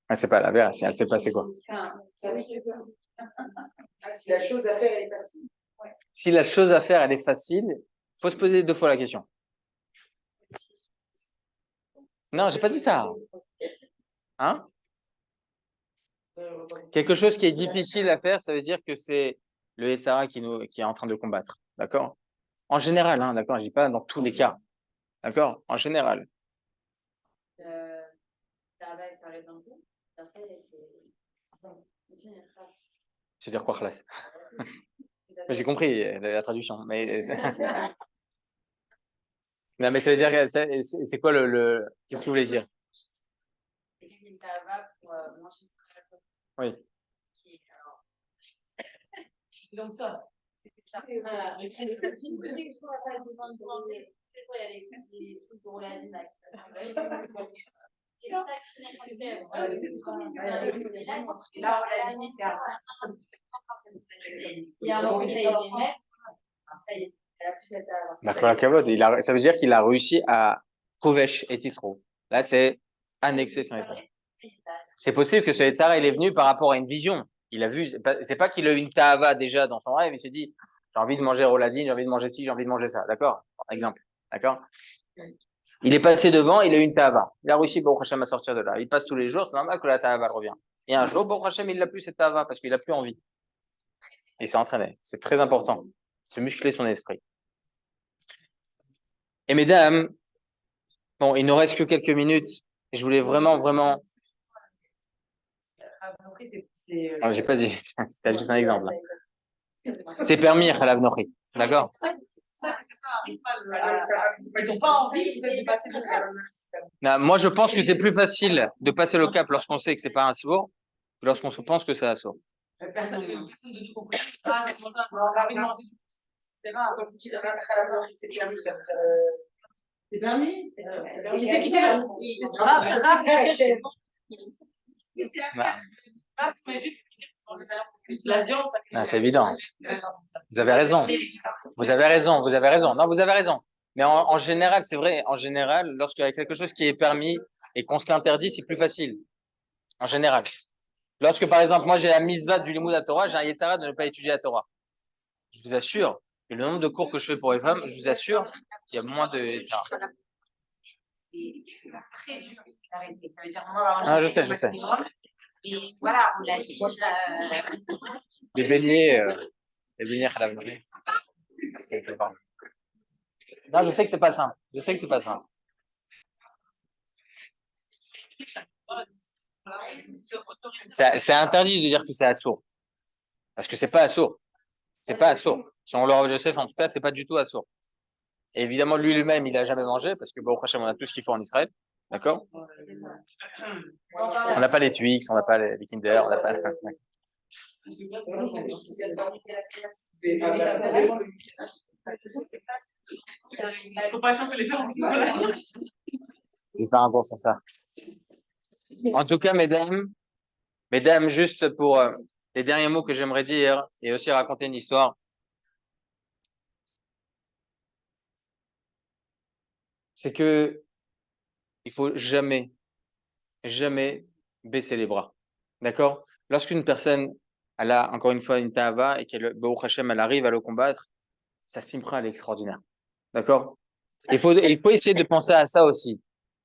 Ah, c'est pas la verre, elle s'est passée quoi? Oui, c'est ça. Ah, si la chose à faire, elle est facile. Si la chose à faire, elle est facile, faut se poser deux fois la question. Non, j'ai pas dit ça. Hein? Quelque chose qui est difficile à faire, ça veut dire que c'est le Yetzirah qui est en train de combattre. D'accord? En général, hein, d'accord? Je dis pas dans tous les cas. D'accord? En général. C'est dire quoi, classe? J'ai compris la traduction, mais non, mais ça veut dire que c'est quoi qu'est-ce que vous voulez dire? Oui. Donc ça. Bah, pour la kavod, ça veut dire qu'il a réussi à Kovesh et Tisro. Là, c'est annexer son état. C'est possible que ce Yetzara, il est venu par rapport à une vision. Il a vu, c'est pas qu'il a eu une ta'ava déjà dans son rêve, il s'est dit, j'ai envie de manger Roladine, j'ai envie de manger ci, j'ai envie de manger ça. D'accord? Par exemple. D'accord? Il est passé devant, il a eu une ta'ava. Il a réussi, Baruch Hashem, à sortir de là. Il passe tous les jours, c'est normal que la ta'ava revient. Et un jour, Baruch Hashem, il n'a plus cette ta'ava parce qu'il n'a plus envie. Il s'est entraîné. C'est très important. Se muscler son esprit. Et mesdames, bon, il nous reste que quelques minutes. Et je voulais vraiment, vraiment. Ah, j'ai pas dit. C'était juste un exemple. C'est permis, Khalav Nochi. D'accord? Ils n'ont pas envie de passer le cap. Non, moi, je pense que c'est plus facile de passer le cap lorsqu'on sait que c'est pas un sourd que lorsqu'on pense que c'est un sourd. Personne de tout compris. Rapidement, c'est rare. Donc, tu devrais mettre à la mort, c'est permis. C'est permis? C'est qui fait la viande. C'est évident. Vous avez raison. Vous avez raison. Vous avez raison. Non, vous avez raison. Mais en général, c'est vrai. En général, lorsqu'il y a quelque chose qui est permis et qu'on se l'interdit, c'est plus facile. En général. Lorsque, par exemple, moi, j'ai la mitzvah du Limoud à Torah, j'ai un Yetzara de ne pas étudier la Torah. Je vous assure, et le nombre de cours que je fais pour les femmes, je vous assure, il y a moins de Yetzara. C'est très dur d'arrêter. Ça veut dire, moi, je sais. Et voilà, on l'a dit. Les beignets, Khalav Nochi. C'est pas. Non, je sais que c'est pas simple. Je sais que c'est pas simple. C'est interdit de dire que c'est assourd. Parce que c'est pas assourd. C'est pas assourd. Selon le Rav Yosef, en tout cas, c'est pas du tout assourd. Et évidemment, lui-même, il a jamais mangé, parce que Baruch Hashem, on a tout ce qu'il faut en Israël. D'accord? On n'a pas les Twix, on n'a pas les Kinder, on n'a pas. Je vais faire un cours sur ça. En tout cas, mesdames, juste pour les derniers mots que j'aimerais dire et aussi raconter une histoire. C'est que il faut jamais baisser les bras. D'accord? Lorsqu'une personne, elle a encore une fois une ta'ava et qu'elle, Baruch Hashem, elle arrive à le combattre, sa simcha, elle est extraordinaire. D'accord? Il faut essayer de penser à ça aussi.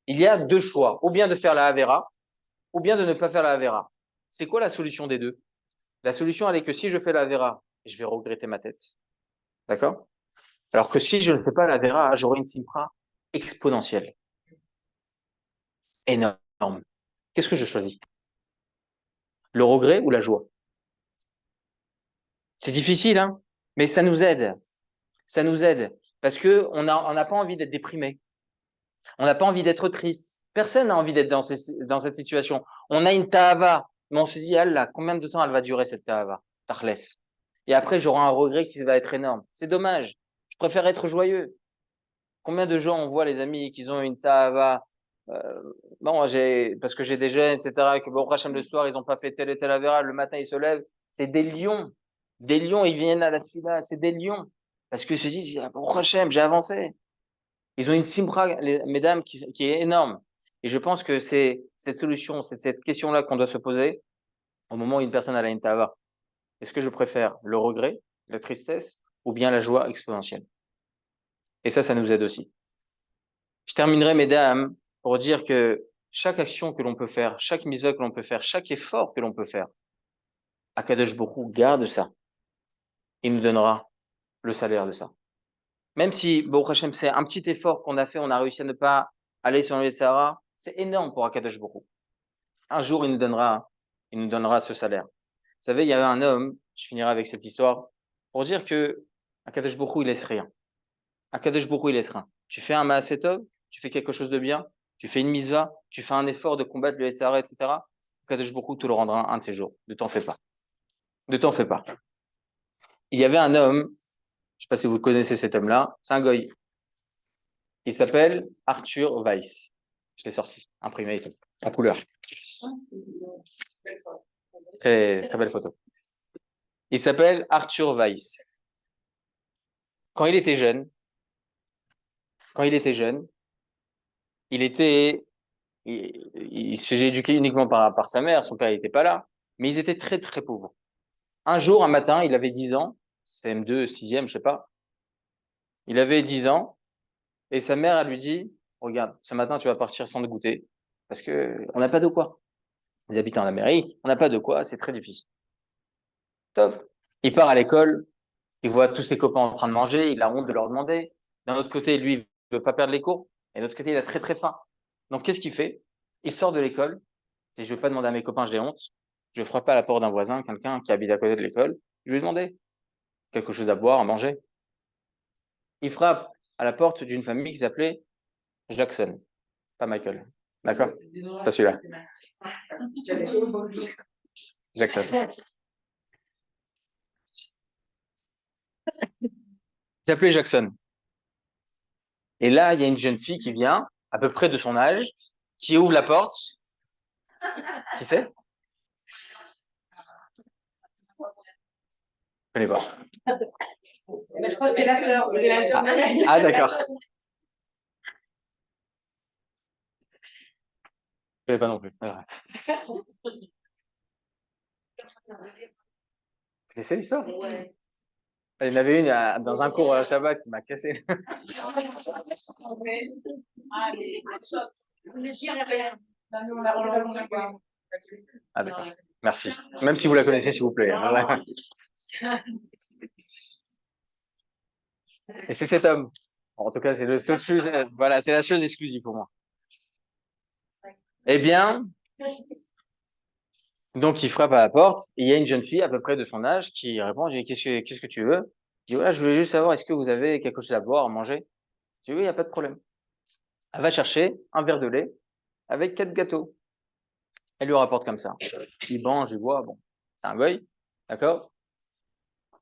Il y a deux choix. Ou bien de faire la Havera, ou bien de ne pas faire la Havera. C'est quoi la solution des deux? La solution, elle est que si je fais la Havera, je vais regretter ma tête. D'accord? Alors que si je ne fais pas la Havera, j'aurai une simcha exponentielle. Énorme. Qu'est-ce que je choisis? Le regret ou la joie? C'est difficile, hein? Mais ça nous aide. Ça nous aide. Parce que on n'a pas envie d'être déprimé. On n'a pas envie d'être triste. Personne n'a envie d'être dans cette situation. On a une ta'ava, mais on se dit, Allah, combien de temps elle va durer cette ta'ava? Tachles. Et après, j'aurai un regret qui va être énorme. C'est dommage. Je préfère être joyeux. Combien de gens on voit, les amis, qui ont une ta'ava, parce que j'ai des jeunes, etc., que bon, Hachem, le soir, ils n'ont pas fait tel et tel avéra, le matin, ils se lèvent. C'est des lions. Des lions, ils viennent à la tfila. C'est des lions. Parce qu'ils se disent, bon, Hachem, j'ai avancé. Ils ont une simra, mesdames, qui est énorme. Et je pense que c'est cette solution, c'est cette question-là qu'on doit se poser au moment où une personne a une ta'ava. Est-ce que je préfère le regret, la tristesse, ou bien la joie exponentielle? Et ça nous aide aussi. Je terminerai, mesdames, pour dire que chaque action que l'on peut faire, chaque mitzvah que l'on peut faire, chaque effort que l'on peut faire, Akadosh Borou garde ça. Il nous donnera le salaire de ça. Même si, Baruch Hashem, c'est un petit effort qu'on a fait, on a réussi à ne pas aller sur le Yetzara, c'est énorme pour Akadosh Borou. Un jour, il nous donnera ce salaire. Vous savez, il y avait un homme, je finirai avec cette histoire, pour dire que Akadosh Borou, il laisse rien. Akadosh Borou, il laisse rien. Tu fais un Maasetov, tu fais quelque chose de bien, tu fais une mitzvah, tu fais un effort de combattre le Yetzara, etc. Akadosh Borou te le rendra un de ces jours. Ne t'en fais pas. Ne t'en fais pas. Il y avait un homme Je sais pas si vous connaissez cet homme-là. C'est un goy. Il s'appelle Arthur Weiss. Je l'ai sorti, imprimé et tout, en couleur. Très, très belle photo. Il s'appelle Arthur Weiss. Quand il était jeune, il était, il se faisait éduquer uniquement par sa mère, son père n'était pas là, mais ils étaient très très pauvres. Un jour, un matin, il avait 10 ans, CM2, 6e, je sais pas. Il avait 10 ans et sa mère, elle lui dit, regarde, ce matin, tu vas partir sans te goûter parce que on n'a pas de quoi. Ils habitent en Amérique, on n'a pas de quoi, c'est très difficile. Top. Il part à l'école, il voit tous ses copains en train de manger, il a honte de leur demander. D'un autre côté, lui, il veut pas perdre les cours. Et de l'autre côté, il a très très faim. Donc, qu'est-ce qu'il fait? Il sort de l'école et je vais pas demander à mes copains, j'ai honte. Je frappe à la porte d'un voisin, quelqu'un qui habite à côté de l'école. Je lui ai demandé quelque chose à boire, à manger. Il frappe à la porte d'une famille qui s'appelait Jackson, pas Michael. D'accord? Pas celui-là. Jackson. Il s'appelait Jackson. Et là, il y a une jeune fille qui vient, à peu près de son âge, qui ouvre la porte. Qui c'est? Je connais pas. Mais je crois que la fleur. Ah, d'accord. Je connais pas non plus. Vous connaissez l'histoire? Ouais. Il y en avait une dans un cours à Shabbat qui m'a cassé. Ah, d'accord. Merci. Même si vous la connaissez, s'il vous plaît. Et c'est cet homme. En tout cas, c'est le seul chose, voilà, c'est la chose exclusive pour moi. Eh bien, donc il frappe à la porte, et il y a une jeune fille à peu près de son âge qui répond, je dis, qu'est-ce que tu veux? Je dis, voilà, je voulais juste savoir, est-ce que vous avez quelque chose à boire, à manger? Je dis, oui, il n'y a pas de problème. Elle va chercher un verre de lait avec 4 gâteaux. Elle lui rapporte comme ça. Il mange, il boit, bon, c'est un goy, d'accord?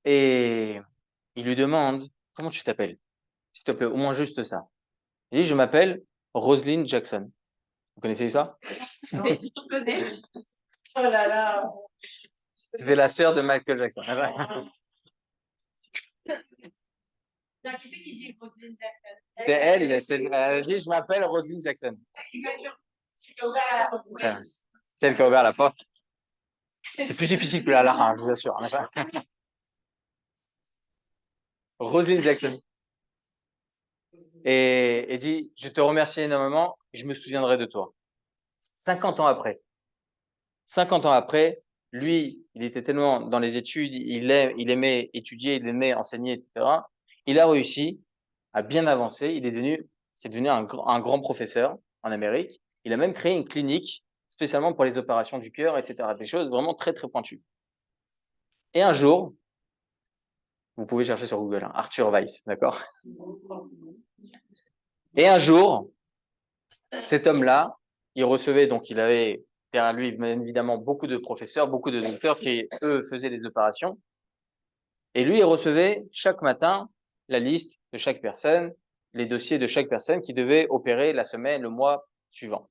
Et il lui demande, comment tu t'appelles? S'il te plaît, au moins juste ça. Il dit, je m'appelle Roselyne Jackson. Vous connaissez ça? Oh là là. C'était la sœur de Michael Jackson. Qui c'est qui dit Roselyne Jackson? C'est elle, elle dit, je m'appelle Roselyne Jackson. C'est elle qui a ouvert la porte. C'est plus difficile que la Lara, je vous assure. Roselyne Jackson. Et dit, je te remercie énormément, je me souviendrai de toi. 50 ans après. 50 ans après, lui, il était tellement dans les études, il aimait étudier, il aimait enseigner, etc. Il a réussi à bien avancer. C'est devenu un grand professeur en Amérique. Il a même créé une clinique spécialement pour les opérations du cœur, etc. Des choses vraiment très, très pointues. Et un jour, vous pouvez chercher sur Google, hein, Arthur Weiss, d'accord? Et un jour, cet homme-là, il avait derrière lui, bien évidemment, beaucoup de professeurs, beaucoup de docteurs qui, eux, faisaient des opérations. Et lui, il recevait chaque matin la liste de chaque personne, les dossiers de chaque personne qui devait opérer la semaine, le mois suivant.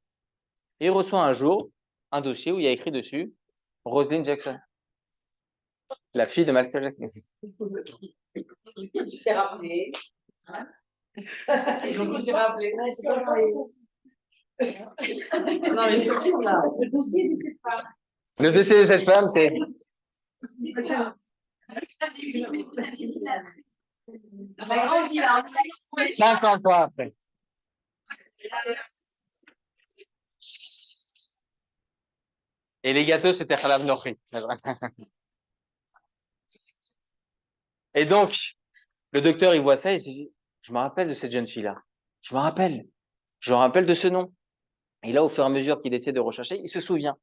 Et il reçoit un jour un dossier où il y a écrit dessus Roselyne Jackson, la fille de Michael Jackson. Il s'est rappelé. Il s'est rappelé. Non, mais surtout, là, le dossier de cette femme. Le dossier de cette femme, c'est 50 ans après. Et les gâteaux, c'était Khalav Nochi. Et donc, le docteur, il voit ça, il se dit, je me rappelle de cette jeune fille-là. Je me rappelle de ce nom. Et là, au fur et à mesure qu'il essaie de rechercher, il se souvient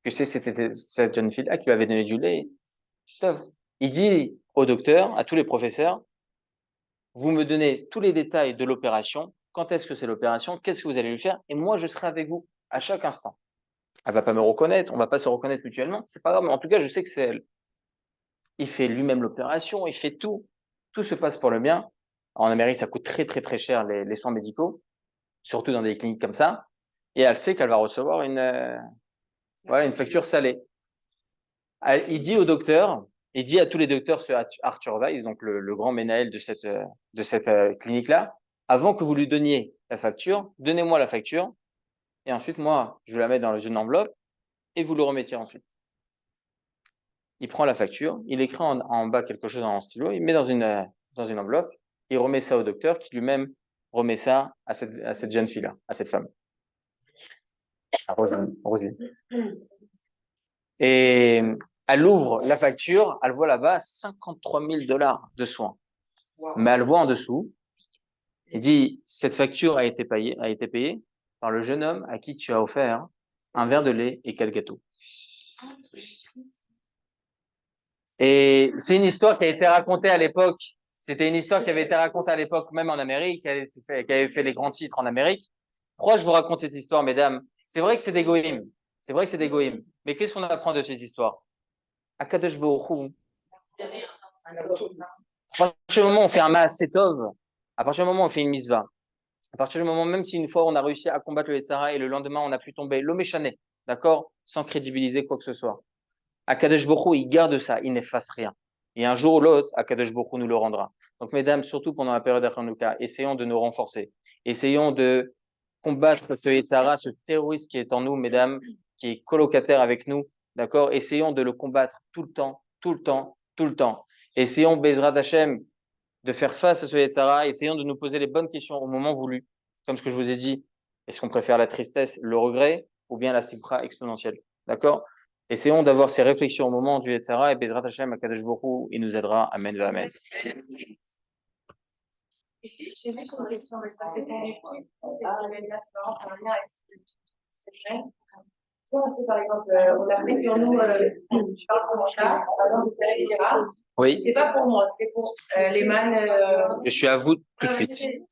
que c'était cette jeune fille-là qui lui avait donné du lait. Il dit au docteur, à tous les professeurs, vous me donnez tous les détails de l'opération, quand est-ce que c'est l'opération, qu'est-ce que vous allez lui faire, et moi, je serai avec vous à chaque instant. Elle va pas me reconnaître, on va pas se reconnaître mutuellement, c'est pas grave, mais en tout cas, je sais que c'est elle. Il fait lui-même l'opération, il fait tout tout se passe pour le bien. En Amérique, ça coûte très, très, très cher les soins médicaux, surtout dans des cliniques comme ça. Et elle sait qu'elle va recevoir une facture salée. Il dit au docteur, il dit à tous les docteurs, ce Arthur Weiss, donc le grand ménaël de cette clinique-là, avant que vous lui donniez la facture, donnez-moi la facture, et ensuite, moi, je la mets dans une enveloppe, et vous le remettiez ensuite. Il prend la facture, il écrit en bas quelque chose en stylo, il met dans une enveloppe, il remet ça au docteur, qui lui-même remet ça à cette jeune fille-là, à cette femme. À Roselyne. Et elle ouvre la facture, elle voit là-bas 53 000 $ de soins. Mais elle voit en dessous, il dit, cette facture a été payée par le jeune homme à qui tu as offert un verre de lait et 4 gâteaux. Et c'est une histoire qui a été racontée à l'époque. C'était une histoire qui avait été racontée à l'époque, même en Amérique, qui avait fait les grands titres en Amérique. Pourquoi je vous raconte cette histoire, mesdames? C'est vrai que c'est des goïms. C'est vrai que c'est des goïms. Mais qu'est-ce qu'on apprend de ces histoires? Akadosh Baruch Hu, à partir du moment où on fait un Maasetov, à partir du moment où on fait une misva, à partir du moment, même si une fois on a réussi à combattre le Yetzara et le lendemain on a pu tomber, l'Oméchané, d'accord, sans crédibiliser quoi que ce soit. Akadosh Baruch Hu, il garde ça, il n'efface rien. Et un jour ou l'autre, Akadosh Baruch Hu nous le rendra. Donc, mesdames, surtout pendant la période d'Hanouka, essayons de nous renforcer. Essayons de combattre ce Yetzara, ce terroriste qui est en nous, mesdames, qui est colocataire avec nous, d'accord? Essayons de le combattre tout le temps, tout le temps, tout le temps. Essayons, Bezrat Hashem, de faire face à ce Yetzara. Essayons de nous poser les bonnes questions au moment voulu. Comme ce que je vous ai dit, est-ce qu'on préfère la tristesse, le regret, ou bien la simcha exponentielle? D'accord? Essayons d'avoir ces réflexions au moment du Yetzara et Bezrat Hashem, Akadosh Baruch Hu, il nous aidera. Amen, amen. Ici, j'ai vu sur une question, mais ça c'est pour les points. Cette semaine-là, c'est vraiment un lien avec cette chaîne. Soit on fait, par exemple, on a fait sur nous, je parle pour mon chat, par exemple, de Ferreira. Oui. C'est pas pour moi, c'est pour les man. Je suis à vous tout de suite.